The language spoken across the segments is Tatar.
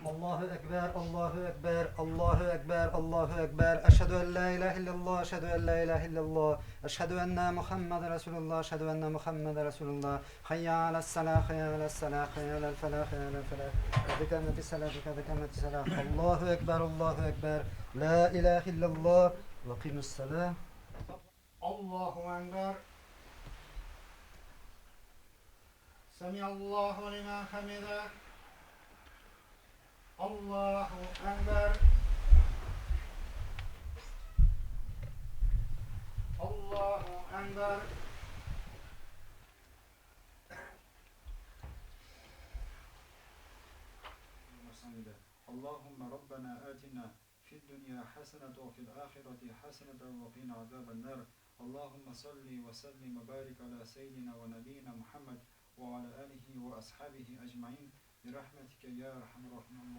Allahu Ekber, Allahu Ekber, Allahu Ekber, Allahu Ekber. Eşhedü en la ilahe illallah, eşhedü en la ilahe illallah. Eşhedü enne Muhammed Resulullah, eşhedü enne Muhammed Resulullah. Hayya alas salah, hayya alas salah, hayya alel felah, hayya alel felah. Bikemeti salah, bikemeti salah. Allahu Ekber, Allahu Ekber. La ilahe illallah. Ve kimus salah. Allahu Ekber. Semiyallahu limen hamide. Allahu Ekber. Allahu Ekber. Allahümme Rabbena atina fid dünya hasenete ve fil ahireti hasenete ve qina azaben nar. Allahümme salli ve sellim ve barik ala seyyidina ve nebiyyina Muhammed ve ala alihi ve ashabihi ecmaîn. Birahmetike ya erhamer rahimin.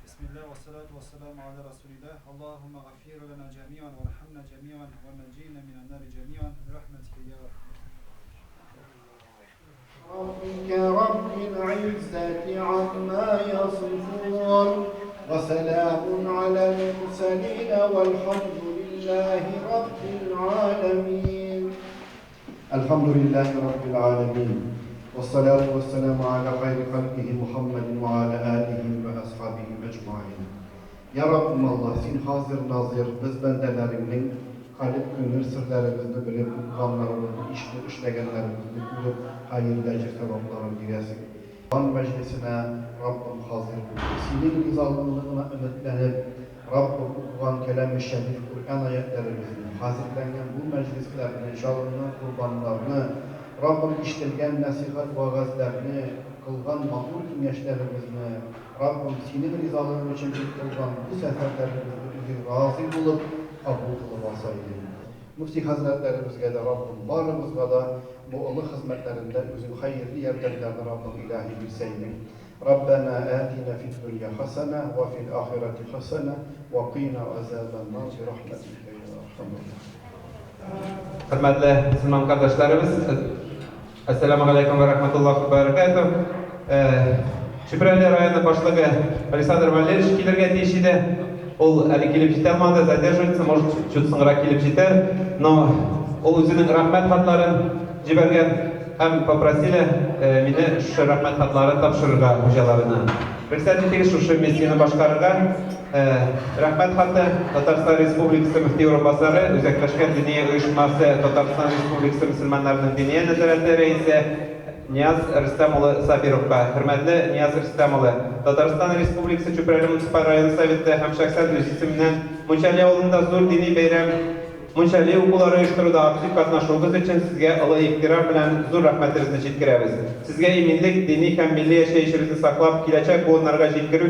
Bismillah ve salatu ve selamu ala Resulillah. Allahümme gafir lana cemiyan ve rahmna cemiyan ve necine minen nari cemiyan. Rahmetike ya ربك رب العزة عما يصفون وسلام على المرسلين والحمد لله رب العالمين. الحمد لله رب العالمين والصلاة والسلام على خير خلقه محمد وعلى آله وأصحابه أجمعين. Ya Rabbim Allah, sen hazır nazır biz bendelerinin kalip gönül sırlarımızı bilip, kanlarımızı işleyenlerimizi bilip, hayırlı ecir sevaplarını dilesin. Kur'an meclisine Rabbim hazır kıldı. Senin rızalığına ümitlenip, Rabbim okuyan kelam-ı şerif, Kur'an ayetlerimizin hazırlanan bu meclislerini, inşallah kurbanlarını, Rabbim iştilgen nasihat vaazlarını, kılgan mahmur kimyeşlerimizni, Rabbim senin rızalığın için kılgan bu seferlerimizi razı bulup, kabul kılıp alsaydı. Müftü Hazretlerimizge de Rabbim varımızga da bu ılı hizmetlerinde özün hayırlı yerlerden Rabbim ilahi bilseydi. Rabbena atina fid dünya hasene ve fil ahireti hasene ve qina azaben nar bi rahmetike ya erhamer. Hürmetli Müslüman kardeşlerimiz, Esselamu Aleyküm ve Rahmetullahi ve Berekatuhu. Şükreli rayonu başlığı Александр Валерьевич келерге тиешиде. Ол әлі келіп жете алмады, задерживается, может чуть соңырақ келіп жетер, но ол өзінің рахмет хатларын жіберген һәм попросили мені шушы рахмет хатларын тапшырырга хуҗаларына. Председатель шушы миссияны башкарырга рахмет хаты Татарстан Республикасы мөфти урынбасары, Үзәкләшкән дини оешмасы Татарстан Республикасы мөселманнарының дини нәзарәте рәисе Niyaz Rüstemoğlu Sabirov'a, hürmetli Niyaz Rüstemoğlu, Tatarstan Respublikası Çupreli Municipal Rayonu Sovet'te hem şahsen üyesinden Munçali yolunda zor dini bayram, Munçali okulları uyuşturuda aktif katnaşığınız için sizge ılı iktirar bilen zor rahmetlerinizi jetkiremiz. Sizge eminlik, dini hem milli yaşayışınızı saklap, kilecek onlarga jetkirü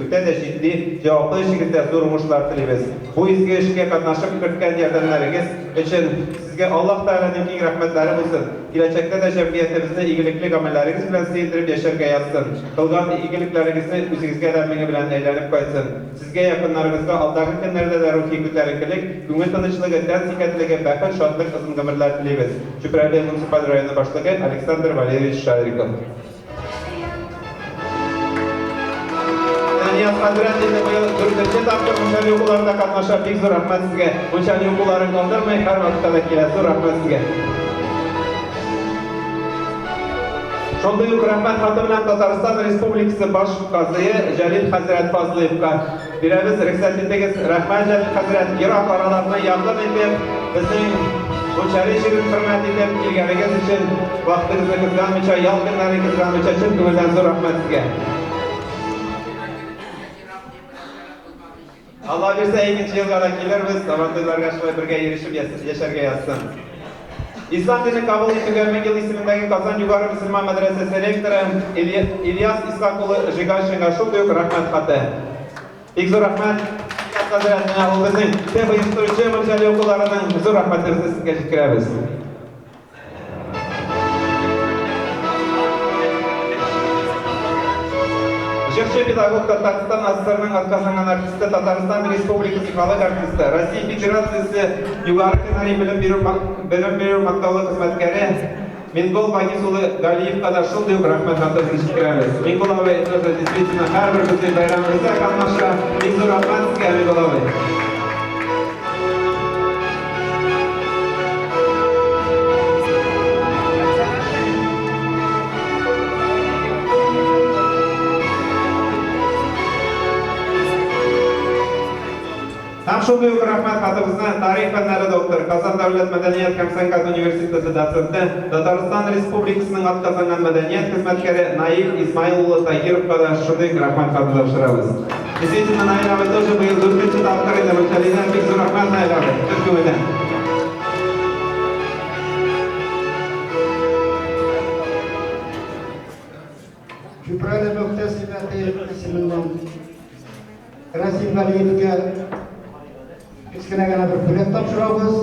öte de ciddi, cevaplı şekilde zor umuşlar dileriz. Bu izgi işe katnaşıp kırtken yardımlarınız için sizge Allah Teala'nın ki rahmetleri olsun. Gelecekte de cemiyetimizde iyilikli amelleriniz bilen seyirdirip yaşarga yazsın. Kılgan iyiliklerinizi üzerinizge denmeni bilen eğlenip koysun. Sizge yakınlarınızda alдағы günlerde de ruhi güterliklik, güngül tanışlığı, den siketliğe bakın şadlık ızın gımırlar dileriz. Çupreli Municipal Rayonu Başlığı Alexander Valerievich Şairikov. Niyaz Hazretleri bu yıl dördüncü tapkır Munçali okullarında katnaşa pek zor rahmet sizge. Munçali okullarını kaldırmayın, her vakitte de kele zor rahmet sizge. Şonday rahmet hatı bilen Tatarstan Respublikası Baş Kazıyı Jalil Hazret Fazlıyevka birimiz Rexatindeki Rahman Jalil Hazret Irak aralarına yardım edip bizim Munçali şirin hürmet edip ilginiz için vaktinizi kızganmışa, yalgınları kızganmışa için gümülden zor rahmet sizge. Allah birse ikinci yılga da geliriz. Avantajlarga şulay birge erişip yaşarga yazsın. İslam dini kabul ettiği Mengel ismindeki Kazan Yukarı Müslüman Medresesi rektörü İlyas İshakulu Jigaşinga şul büyük rahmet hatı. İlk zor rahmet Hazretine o bizim tepe yıstırıcı mırcali okullarının zor rahmetlerinizi sizge teşekkür Жекше педагог Татарстан АССР-ның атказанган артисты, Татарстан Республикасы халық артисты, Россия Федерациясы югары кенari білім беру мактаулы қызметкері Мингол Багисулы Галиевқа да шул деук рахмет хатын кешкіреміз. Мингол абай тоже действительно әрбір біздің байрамымызда қатнаша ең зор рахмет сізге Мингол абай. Шул büyük rahmet hatımızda tarih fenleri doktor, Kazan Devlet Medeniyet һәм Сәнгать университеты доценты, Татарстан Республикасының атказанган мәдәният хезмәткәре Наил Исмаил улы Тагировка да шундый рахмет хаты тапшырабыз. Действительно, Наил абый тоже быел 4-нче тапкыр инде Мөнчәлидән бик зур рахмет Наил абый. Төркемедән. Шүпрәле мөхтәсибәте исеменнән Расим Галиевка Кішкене ғана бір бүлек тапшырамыз.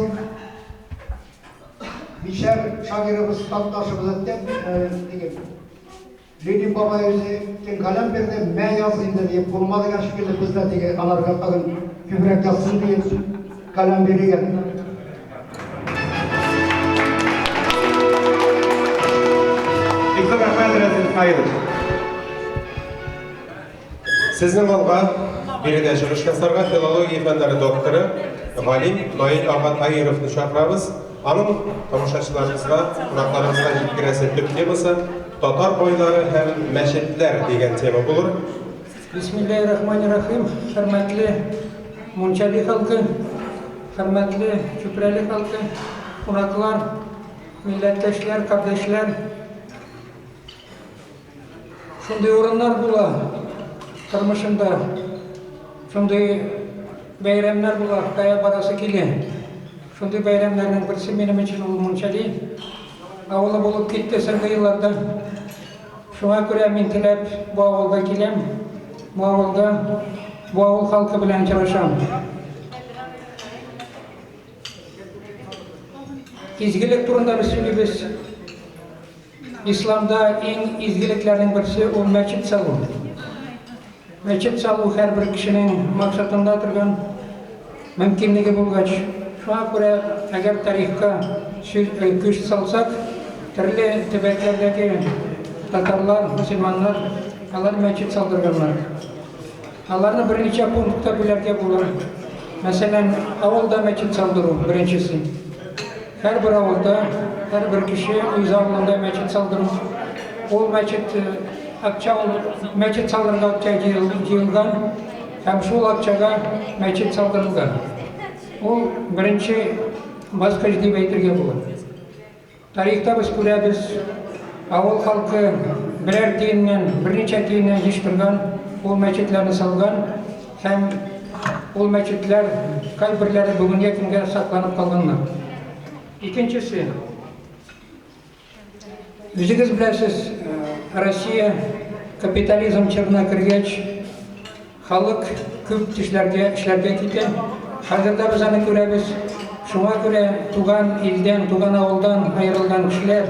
Бишер шағирымыз татташымыз өттен Ленин бабай өзі кен қалам берді, мә yazıydı deyip, болмады ген шүкелі бізді деген аларға қағын көбірек жазсын дейіп қалам береген. Сіздің алға береде жүріш жасарға филология фәндері докторы Ғалим Наил Аға Тагировны шақырамыз. Аның тамашашыларымызға, қонақтарымызға жеткіресі түп темасы Татар бойлары һәм мәчетләр деген тема булыр. Бисмиллахир-рахманир-рахим. Хөрмәтле Мунчали халкы, хөрмәтле Чүпрәле халкы, кунаклар, милләттәшләр, кардәшләр. Шундый урыннар була тормышында. Шундый бәйрәмнәр була, кая барасы килә. Шундый бәйрәмнәрнең берсе минем өчен ул Мунчали авылы булып китте соңгы елларда. Шуңа күрә мин теләп бу авылга киләм. Бу авылда бу авыл халкы белән очрашам. Изгелек турында без сөйлибез. Исламда иң изгелекләрнең берсе ул мәчет салу. Мәчет салу һәрбер кешенең максатында торган мөмкинлеге булгач, шуңа күрә әгәр тарихка көч салсак, төрле төбәкләрдәге татарлар, мөселманнар, алар мәчет салдырганнар. Аларны берничә пунктта бүләргә булыр. Мәсәлән, авылда мәчет салдыру беренчесе. Һәрбер авылда, һәрбер кеше үз авылында мәчет салдыру. Ул мәчет салдырга акча җыелган һәм шул акчага мәчет салдырылган. Ул беренче баскыч дип әйтергә була. Тарихта без күрәбез, авыл халкы берәр тиеннән, берничә тиеннән җыштырган, ул мәчетләрне салган һәм ул мәчетләр кайберләре бүгенге көнгә сакланып калганнар. Икенчесе, үзегез беләсез, Россия капитализм чорына кергәч, халык күп эшләргә китә. Хәзердә без аны күрәбез. Шуңа күрә туган илдән, туган авылдан аерылган кешеләр,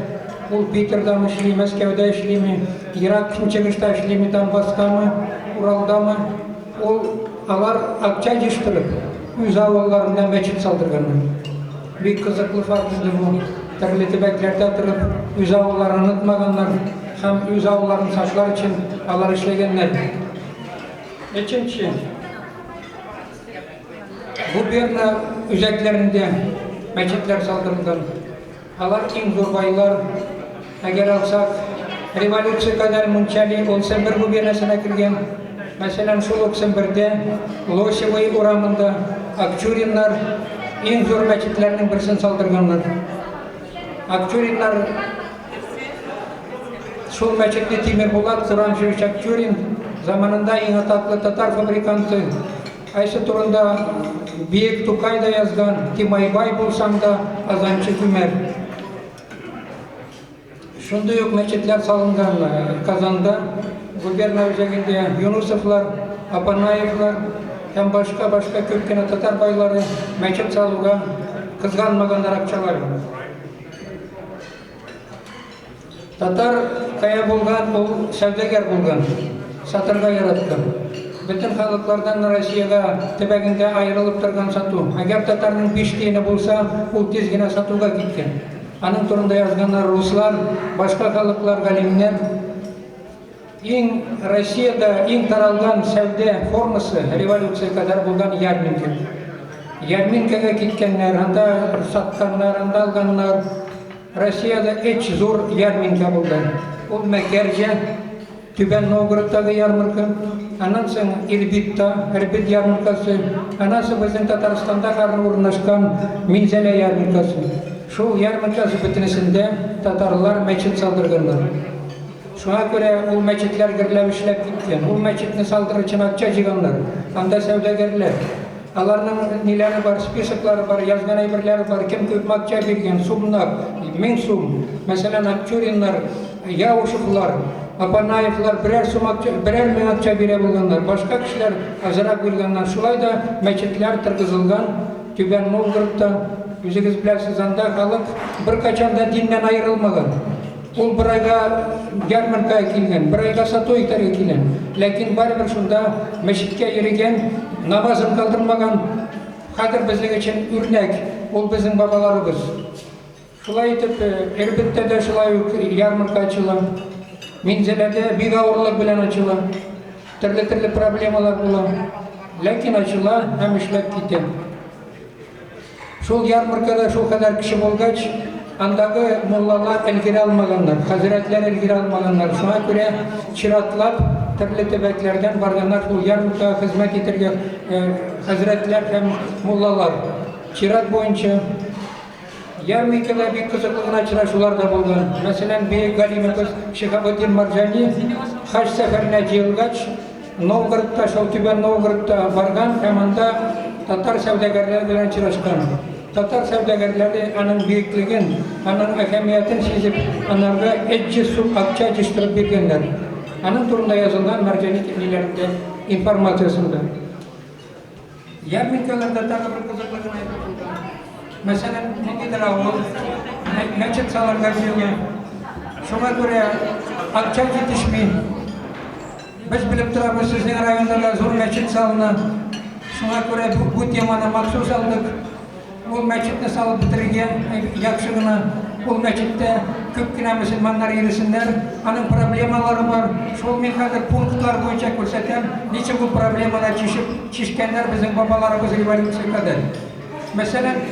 ул Питерда эшли, Мәскәүдә эшлиме, Ирак көнчыгышта эшлиме, Донбасскамы, Уралдамы, алар акча җыштырып, үз авылларында мәчет салдырганнар. Бик кызыклы факт бу. Төрле төбәкләрдә торып, үз авылларын онытмаганнар һәм үз авылларын саклар өчен алар эшләгәннәр. Өченче, губерна үзәкләрендә мәчетләр салдырылган. Алар иң зур байлар. Әгәр алсак, революция кадәр Мунчали 11 губернасына кергән. Мәсәлән, шул 11дә Лосевой урамында Акчуриннар иң зур мәчетләрнең берсен салдырганнар. Акчуриннар шул мәчетне Тимер Булат Курамшевич Акчурин заманында иң атаклы татар фабриканты, Айсы турында Бейік Тукайда язған, Тимайбай болсам да азанчы күмер. Шундай ук мәчетләр салынган Казанда, губерния үзәгендә Юнусовлар, Апанаевлар һәм башка күп кенә татар байлары мәчет салуга кызганмаганнар акчалар. Татар кая булган, ул сәүдәгәр булган, сатырга яраткан. Бөтен халыклардан Россияга төбәгендә айрылып торган сату. Әгәр татарның 5 тиене булса, ул тиз генә сатуга киткән. Аның турында язганнар руслар, башка халыклар, галимнәр. Иң Россиядә иң таралган сәүдә формасы революция кадәр булган ярминка. Ярминкага киткәннәр, анда сатканнар, анда алганнар. Россиядә эч зур ярминка булды. Ул Мәкәрҗә, Түбән Новгородтагы ярмарка, аннан соң Ирбит ярмаркасы, аннан соң безнең Татарстанда хәзер урнашкан Минзәлә ярмаркасы. Шул ярмаркасы бөтенесендә татарлар мәчет салдырганнар. Шуңа күрә ул мәчетләр гөрләп эшләп киткән. Ул мәчетне салдырыр өчен акча җыйганнар. Анда сәүдәгәрләр. Аларның ниләре бар, списоклары бар, язган әйберләре бар, кем күп акча биргән, сумнар, 1000 сум. Мәсәлән, Акчуриннар, Яушевлар, Апанаевлар берәр мең акча бирә булганнар. Башка кешеләр азрак биргәннәр. Шулай да мәчетләр торгызылган Түбән Новгородта. Үзегез беләсез, анда халык беркайчан да диннән аерылмаган. Ул бер айга ярмаркага килгән, бер айга сату итәргә килгән. Ләкин барыбер шунда мәчеткә йөргән, намазын калдырмаган. Хәзер безнең өчен үрнәк, ул безнең бабаларыбыз. Шулай итеп, Ирбиттә дә шулай ук ярмарка ачыла. Минзәләдә бик авырлык белән ачыла. Төрле проблемалар була. Ләкин ачыла һәм эшләп китә. Шул ярмаркада шул кадәр кеше булгач, андагы муллалар элгере алмаганнар, хәзрәтләр элгере алмаганнар. Шуңа күрә чиратлап төрле төбәкләрдән барганнар шул ярмаркага хезмәт итәргә хәзрәтләр һәм муллалар. Чират буенча ярмаркада бик кызыклы гына очрашулар да булган. Мәсәлән, бөек галимыбыз Шиһабуддин Марҗани хаҗ сәфәренә җыелгач, Новгородта, Түбән Новгородта барган һәм анда татар сәүдәгәрләре белән очрашкан. Татар сәүдәгәрләре аның бөеклеген, аның әһәмиятен сизеп, анарга 300 сум акча җыштырып биргәннәр. Аның турында язылган Марҗани китапларында информациясында. Ярмаркаларда тагы бер кызыклы гына булган. Мәсәлән, ниндидер авыл мәчет салырга җыена. Шуңа күрә акча җитешми. Без белеп торабыз, сезнең районда зур мәчет салына. Шуңа күрә бу теманы махсус алдык. Ул мәчетне салып бетергә яхшы гына. Ул мәчеттә күп кенә мөселманнар йөрисеннәр, аның проблемалары бар. Шул мин хәзер пунктлар буенча күрсәтәм, ничек ул проблеманы чишкәннәр безнең бабаларыбыз революция кадәр. Мәсәлән,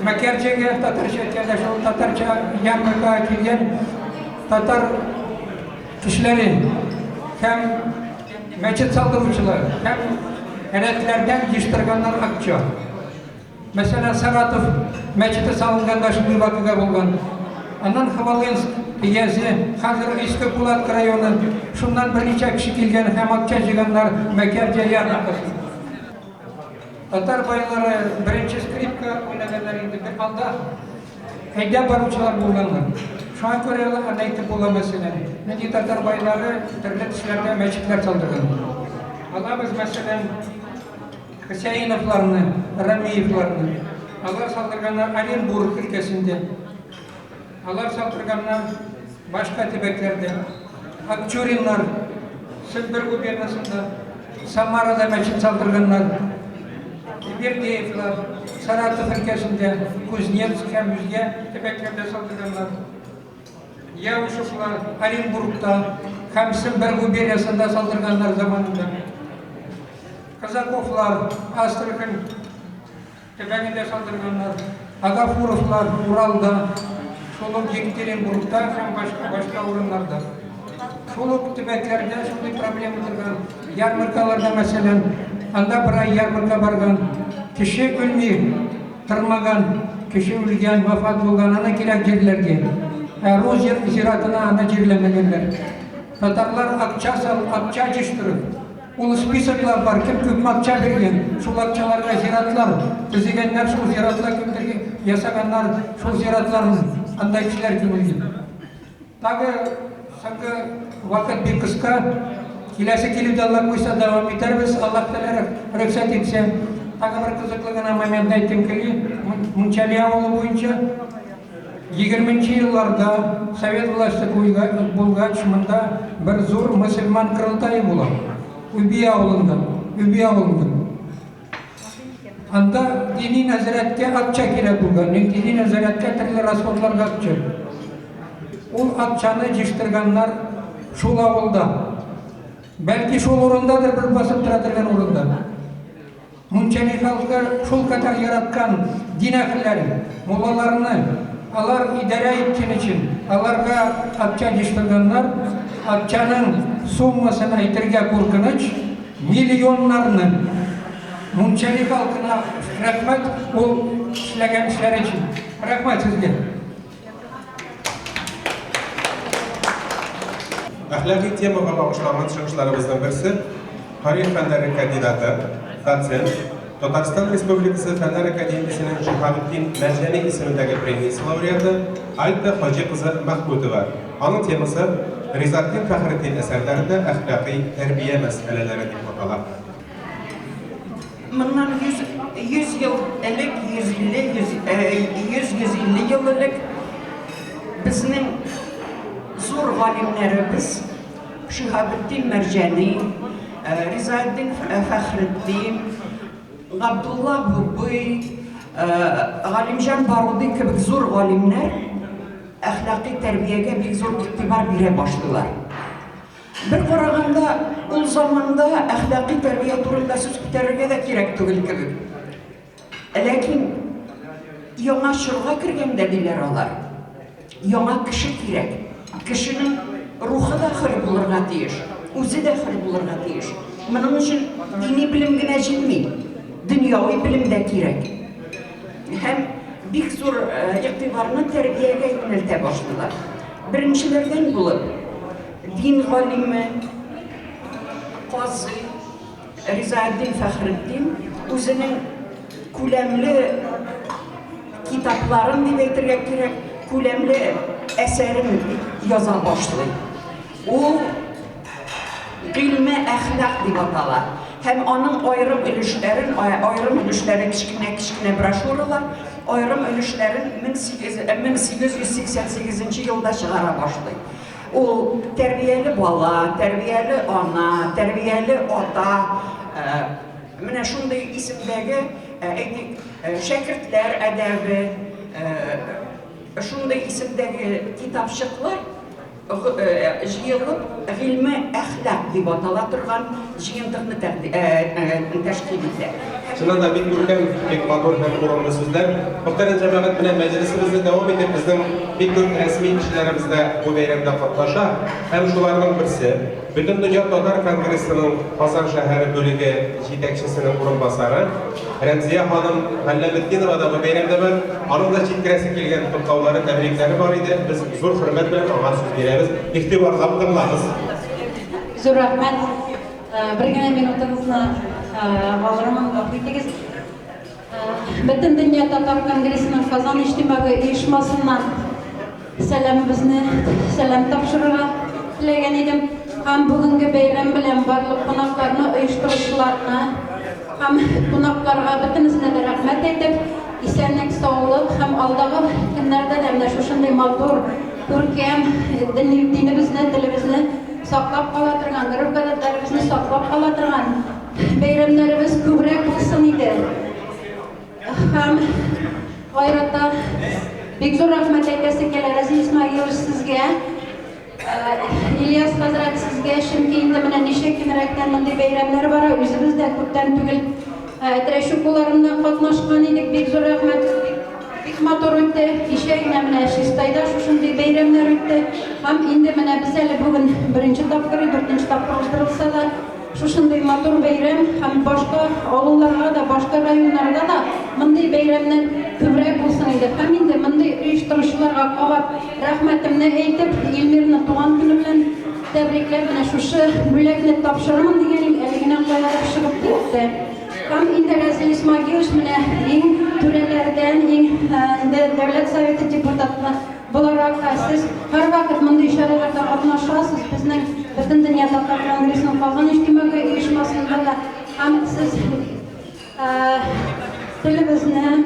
Мәкәрҗәгә татарча әйткәндә шул татарча ярмаркага килгән татар кешеләре һәм мәчет салдыручылар һәм әрәтләрдән җыштырганнар акча. Мәсәлән, Саратов мәчете салынганда шундый вакыйга булган. Аннан Хвалынск иясе, хәзер Иске Пулатка районы, шуннан берничә кеше килгән һәм акча җыйганнар Мәкәрҗә ярмаркасына. Татар байлары беренче скрипка уйнаганнар инде, бер анда әйдәп баручылар булганнар. Шуңа күрә аны әйтеп була мәсәлән. Нинди татар байлары төрле төшләрдә мәчетләр салдырган. Алабыз мәсәлән Хусейновларны, Рамиевларны. Алар салдырганнар Оренбург өлкәсендә. Алар салдырганнар башка төбәкләрдә. Акчуриннар Себер губернасында, Самарада мәчет салдырганнар. Бердиевлар Саратов өлкәсендә, Кузнецк һәм үзгә төбәкләрдә салдырганнар. Яушевлар Оренбургта һәм Себер губернасында салдырганнар заманында. Казаковлар Астрахань төбәгендә салдырганнар. Агафуровлар Уралда, шул ук Екатеринбургта һәм башка урыннарда. Шул ук төбәкләрдә шундый проблема торган. Ярмаркаларда мәсәлән, анда бер ай ярмарка барган, кеше үлми, тормаган, кеше үлгән, вафат булган, аны кирәк җирләргә. Розер зиратына аны җирләмәгәннәр. Татарлар акча җыштырып, Ул списоклар бар, кем күп акча берген, шул акчаларга зиратлар төзегәннәр, шул зиратлар кемдерге ясаганнар, шул зиратларның андай кешеләр күмелгән. Тагы соңгы вакыт бик кыска, киләсе килүдә Алла куйса дәвам итәрбез, Аллаһ Тәгалә рөхсәт итсә. Тагы бер кызыклы гына момент әйтим ки, Мунчали авылы буенча 20-нче елларда Совет власты булгач, монда бер зур мөселман кырылтайы була. Үби авылында. Анда дини нәзарәткә акча кирәк булган. Дини нәзарәткә төрле расходларга акча. Ул акчаны җыштырганнар шул авылда. Бәлки шул урындадыр, бер басып тора торган урында. Мунчали халкы шул кадәр яраткан дин әһелләрен, муллаларны, алар идарә иткән өчен, аларга акча җыштырганнар, акчаның суммасын әйтергә куркыныч, миллионнарны. Мунчали халкына рәхмәт ул эшләгән эшләре өчен. Рәхмәт сезгә. Әхлакый темага багышланган чыгышларыбызның берсе тарих фәннәре кандидаты, доцент, Татарстан Республикасы Фәннәр Академиясенең Шиһабетдин Мәҗәни исемендәге премиясе лауреаты Альта Хаҗи кызы Мәхмүтова. Аның темасы Ризатдин Фәхретдин әсәрләрендә әхлакый тәрбия мәсьәләләре дип атала. Моннан 100 ел элек, 150 ел элек безнең зур галимнәребез Шиһабетдин Мәҗәни, Ризатдин Фәхретдин, Габдулла Бубый, Галимҗан Баруди кебек зур галимнәр әхлакый тәрбиягә бик зур игътибар бирә башлыйлар. Бер караганда ул заманда әхлакый тәрбия турында сүз күтәрергә дә кирәк түгел кебек. Ләкин яңа чорга кергәндә диләр алар. Яңа кеше кирәк. Кешенең рухы да хөр булырга тиеш, үзе дә хөр булырга тиеш. Моның өчен дини белем генә җитми, дөньяви белем дә кирәк. Һәм бик зур игътибарны тәрбиягә юнәлтә башлыйлар. Беренчеләрдән булып дин галиме, казый Ризатдин Фәхретдин үзенең күләмле китапларын дип әйтергә кирәк, күләмле әсәрен яза башлый. Ул гыйльме әхлак дип атала. Һәм аның айрым өлешләре кечкенә брошюралар, айрым өлешләрен 1888 елда чыгара башлый. Ул тәрбияле бала, тәрбияле ана, тәрбияле ата, менә шундый исемдәге шәкертләр әдәбе, шундый исемдәге китапчыклар җыелып, гыйльме әхлак дип атала торган җыентыкны тәшкил итә. Шуннан да бик күркәм, бик матур һәм урынлы сүзләр. Мөхтәрәм җәмәгать белән мәҗлесебезне дәвам итеп, безнең бик күп рәсми кешеләребездә бу бәйрәмдә катнаша. Һәм шуларның берсе Бөтен дөнья татар конгрессының Казан шәһәре бүлеге җитәкчесенең урынбасары Рәмзия ханым Галләметдинова да бу бәйрәмдә бар. Аның да җиткерәсе килгән туктаулары, тәбрикләре бар иде. Без зур хөрмәт белән аңа сүз бирәбез. Игътибарлап тыңлагыз. Зур рәхмәт. Бер генә минутыгызны алырмын, гафу итегез. Бөтен дөнья татар конгрессының Казан иҗтимагый оешмасыннан сәлам тапшырырга теләгән идем. Һәм бүгенге бәйрәм белән барлык кунакларны, оештыручыларны һәм кунакларга бөтенесенә дә рәхмәт әйтеп, исәнлек, саулык һәм алдагы көннәрдә дә менә шушындый матур, күркәм динебезне, телебезне саклап кала торган, гореф-гадәтләребезне саклап кала торган бәйрәмнәребез күбрәк булсын иде. Һәм аерата бик зур рәхмәт әйтәсе килә Разил Исмәгыйлов сезгә. İlyas Хәзрәт сезгә, чөнки инде менә ничек кенрәктән мондый бәйрәмнәр бара, үзебез дә күптән түгел тырышуларында катнашкан идек. Бик зур рәхмәт, бик матур үтте. Кичә генә менә Шистайда шушындый бәйрәмнәр үтте. Һәм инде менә без әле бүген беренче тапкыр, 4нче тапкыр уздырылса да шушындый матур бәйрәм һәм башка авылларга да, башка районнарда да мондый бәйрәмнәр күбрәк булсын иде. Һәм инде мондый оештыручыларга кабат рәхмәтемне әйтеп, Илмирны туган көне белән тәбрикләп, менә шушы бүләкне тапшырырмын дигән yine koyarak çıkıp gitti. Hem İnternetin İsmail Gülüşmüne en türelerden en devlet Sovyeti deputatına bularak siz her vakit mındı işarelerde atnaşasız bizden bütün dünyada Kongresinin kalgan iştimaga uyuşmasında da hem siz televizyon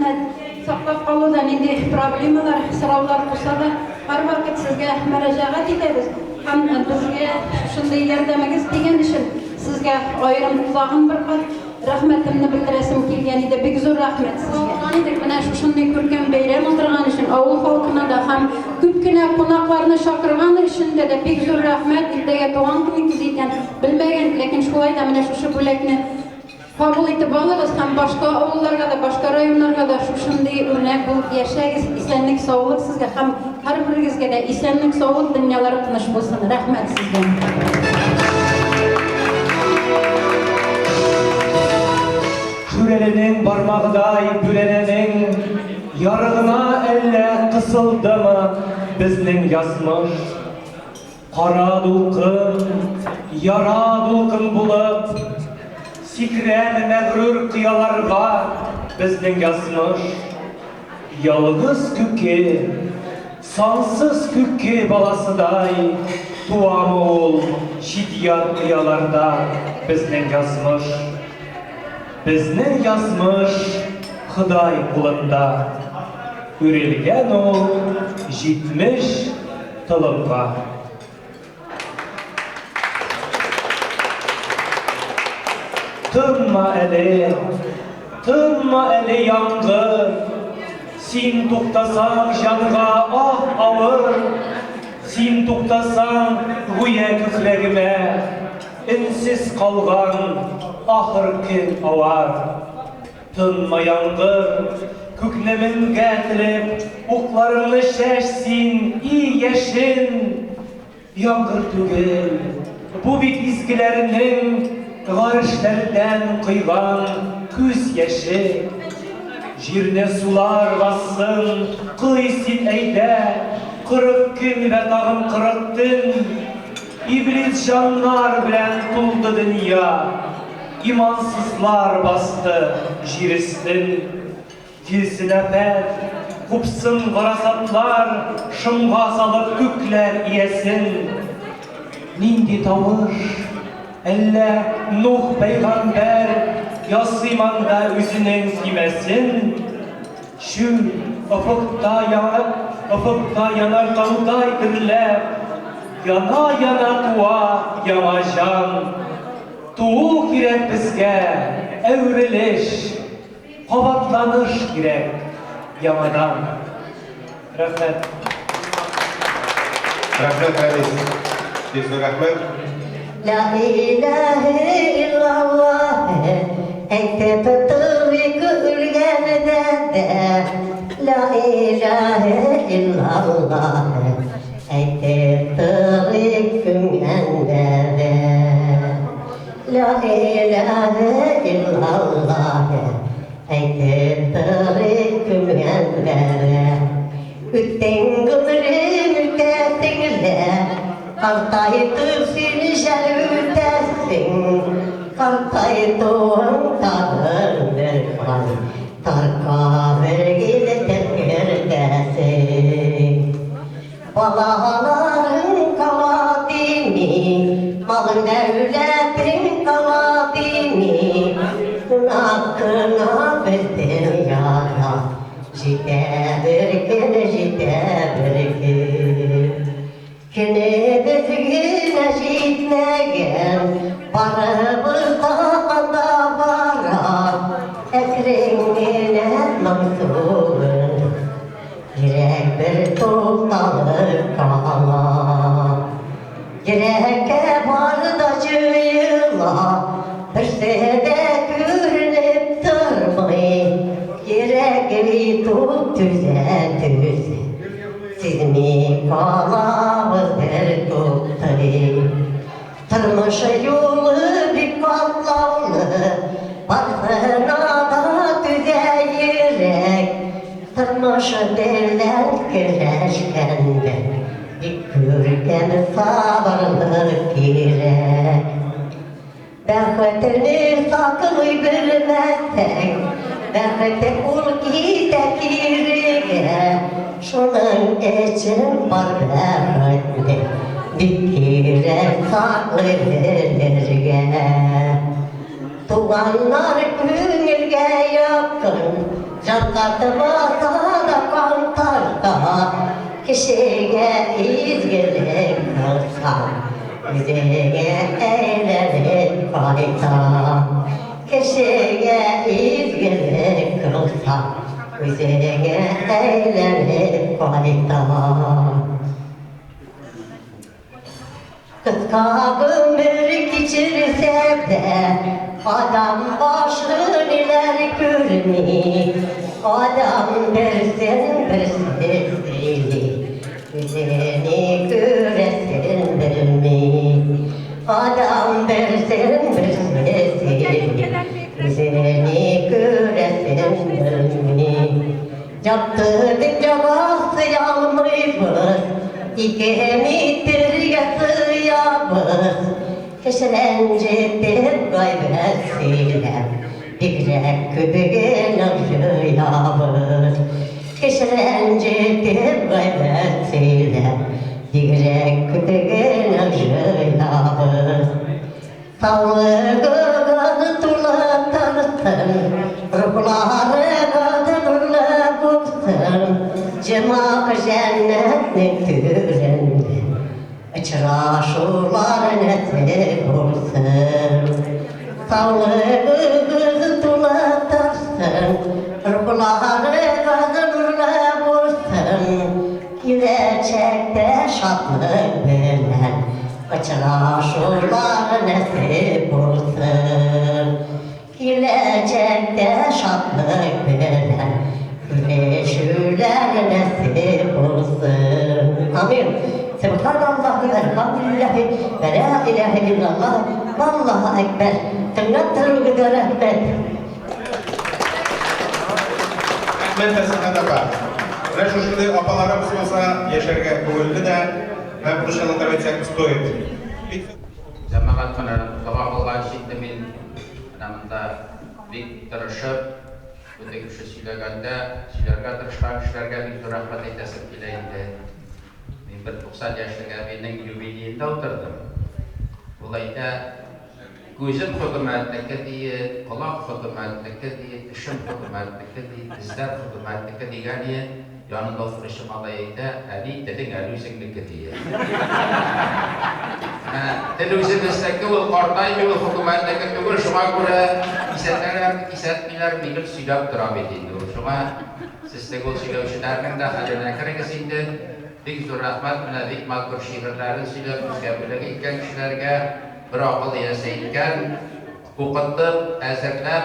saqlab qaludan indi problemalar, sorovlar bo'lsa da har vaqt sizga murojaat etamiz. Ham bizga shunday yardamingiz degan uchun sizga ayrim tuzag'im bir qat rahmatimni bildirasım kelgan edi. Bek zo'r rahmat sizga. Endi mana shunday ko'rkam bayram o'tirgan uchun avul xalqina da ham ko'pgina qo'noqlarni chaqirgan uchun da bek zo'r rahmat. Ertaga tug'an kuningiz ekan bilmagan, lekin shu oyda mana shu bo'lakni kabul etib olamiz ham boshqa ovullarga da, boshqa rayonlarga da shunday o'rnak bo'lib yashaysiz. Esenlik, sog'lik sizga ham har biringizga da esenlik, sog'lik, dunyolar tinch bo'lsin. Rahmat sizga. Şürelerinin parmağıday bülenenin yarığına elle kısıldı mı bizning yazmış. Kara dulkın, yara dulkın bulup sikren meğrur kıyalarga bizning yazmış. Yalğız kükke, sansız kükke balasıday tuamı ol şiddiyat kıyalarda bizning yazmış. Bizning yazmış Xudoy qo'lida o'rilgan u 70 tilibga. Tınma eli yangın, sen to'xtasan janga ah avır, sen to'xtasan go'yo ko'kragime insiz qolgan ahirki avar. Tınma yangır, köknemin getirip oklarını şeşsin, iyi yeşin. Yangır tügel, bu bit izgilerinin garışlardan kıygan küs yeşi. Jirne sular bassın, kıysin eyde, kırık gün ve tağım kırıktın. İblis canlar bilen tuldu dünya. İmansızlar bastı jiristin. Tilsin efet, kupsın varasatlar, şımga salıp kükler iyesin. Nindi tavır, elle Nuh peygamber yasımanda üzünün kimesin. Şu ufukta yanar tağday dirler, yana yana tuğa yana can. Tuğu kirek bizge, evriliş, kavatlanış kirek yamadan. Rahmet. Rahmet Reis. Bizde rahmet. La ilahe illallah, ekte tutuvi kürgenede de. La ilahe illallah, ekte tutuvi kürgenede de. La ilahe illallah, ekte tutuvi kürgenede de. Ütten gümrün ülketinle, Kartaydı seni şerütersin, kartaydı tanrıdır kan, tarka vergili tepkirdesin. Balaların kaladini, malın devletin kaladini, hakkına verdin yara, jite birkin. Kine bezgine jitmegen, barımızda kanda vara, ekrengine mansubun, yürek bir tutalır kala. Yürekke barda cıyıla, bir sede görünüp durmayın, yürek bir tut düze. Sizni kalamız der tuttayım. Tırmışı yolu bir katlanlı, bakına da güzel yürek. Tırmışı derler güreşkende, bir kürgen sabırlık gerek. Bäxetini saklıy bilmezsen, bäxete ul gide kirige, şunun için var bäxetini, dikire saklıy bilirge. Tuğanlar günülge yakın, canlatı basada kantarda, kişiye izgilik kılsan, yüzeye eğlenip fayda. Kişiye izgilik kılsan, yüzeye eğlenip fayda. Kıska ömür geçirse de adam başını iler görmüyor. Adam dersin bir sesini, yüzeni göresin bilmiyor. Adam dersin bir sesini, yüzeni göresin bilmiyor. Yaptığın cevası yanlışmış, İkimidir yatıyamız, keşelencettir gaybesiyle, bigrek kübüğün acıyamız. Keşelencettir gaybesiyle, bigrek kübüğün acıyamız. Sağlığını tulatırsın, ruhları gönüllü bulsun. Cema cennetin türünde, çıraşular nesip olsun. Sağlığını tulatırsın, ruhları gönüllü bulsun. Gelecekte şadlık bilen, çıraşular nesip olsun. Gelecekte şadlık bilen, güneşler nasip olsun. Amin. Subhanallah ve elhamdülillahi ve la ilahe illallah. Vallahu ekber. Cennetel gıda rahmet. Rahmet esnada var. Ve şu şimdi apalarımız olsa yaşarga koyuldu da ben bu şanında verecek stoyut. Cemaat menarik sabah olan şiddemin namında bir tırışıp Bütün kişi silaganda, silaga tırışkan kişilerge bir rahmet eylesin dileyinde. Ben 90 yaşlıga benim jubiliyinde oturdum. Dolayısıyla gözüm hükümetlik diye, kulak hükümetlik diye, dişim hükümetlik diye, dizler hükümetlik diye yani yanında oturuşum alayında Ali dedin Ali diye. Televizyonisteki o kartay ve hükümetteki tümür şuna göre isatmiler migil silap devam ediyor. Şuna sizde o silap şunlardan da haline kerekesinde dik zor rahmet menadik makbul şiirlerin silap müskabelege iken kişilerge bir akıl yasayken hukuktır, ezerler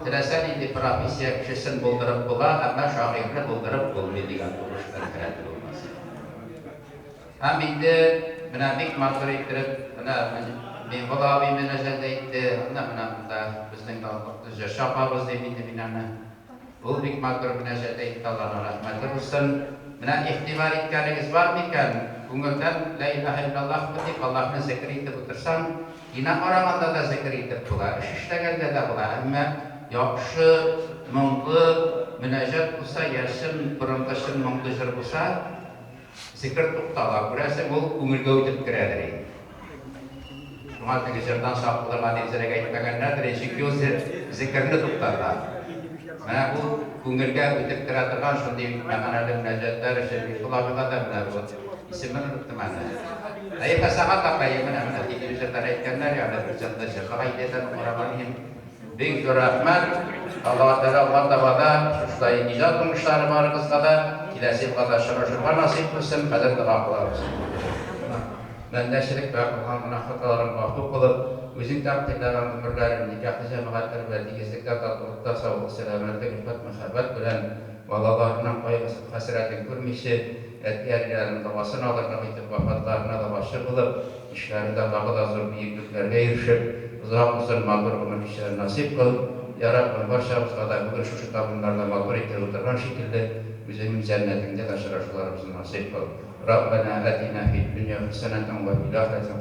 Teresen indi profesiya kişisini buldurup bula ama şahirle buldurup bulmaydigan duruşlar kerak olmaz. Hem indi menabik makbul ettirip ben vadavi menajerde etti, bizning taqdirda şapabız demeydi binana. Bu bik makbul menajerde etti Allah'ın rahmeti olsun. Mena ihtibar etkeniniz var mı iken? Bunlardan la ilahe illallah deyip Allah'ın zikri edip otursan, yine oramanda da zikri edip bular, işiştegende de bular. Ama yaxşı, munglu, münajat olsa, yaşın, buruntaşın munglucur olsa, zikir tuqtala, burası bu umurga ötüp kiredir. Şuna tekizirden sağlıqlarına dizerek aytmaganlardır, çünkü o zikirni tuqtala. Mana bu ko'ngilga o'tib kiradigan shunday ma'noli munojotlar, xulosalar bu ismini unutdim ana. Ayta sahat apa ya mana televizorda aytganlar ya ada bercanda shaqaydan oramanhim bek rahmat Allah Taala shunday ijod qilmishlari barqisida kelasi qada shurfa nasib qilsin qadr qilamiz. Menda shirik va qilgan xatolarni ma'fu qilib Bizim takdirlerin ömürlerin nikahlı cemaatler ve digizlikler tatlıkta sağlık, selametlik, rıfat, mehabbet bilen valalarından kaygısı, hasretin görmüşü, etkilerinin davasını alırına gitip vafatlarına da başı bulup, işlerinde daha da zor büyüklüklerine erişip, uzak uzun mağdur ömür kişiler nasip kılıp, Ya Rabbi, başımızda da bugün şu tabunlarla mağdur ettiği oturan şekilde bizim cennetinde taşıraşlarımızı nasip kılıp. Rabbena atina fid dünya haseneten ve fil ahireti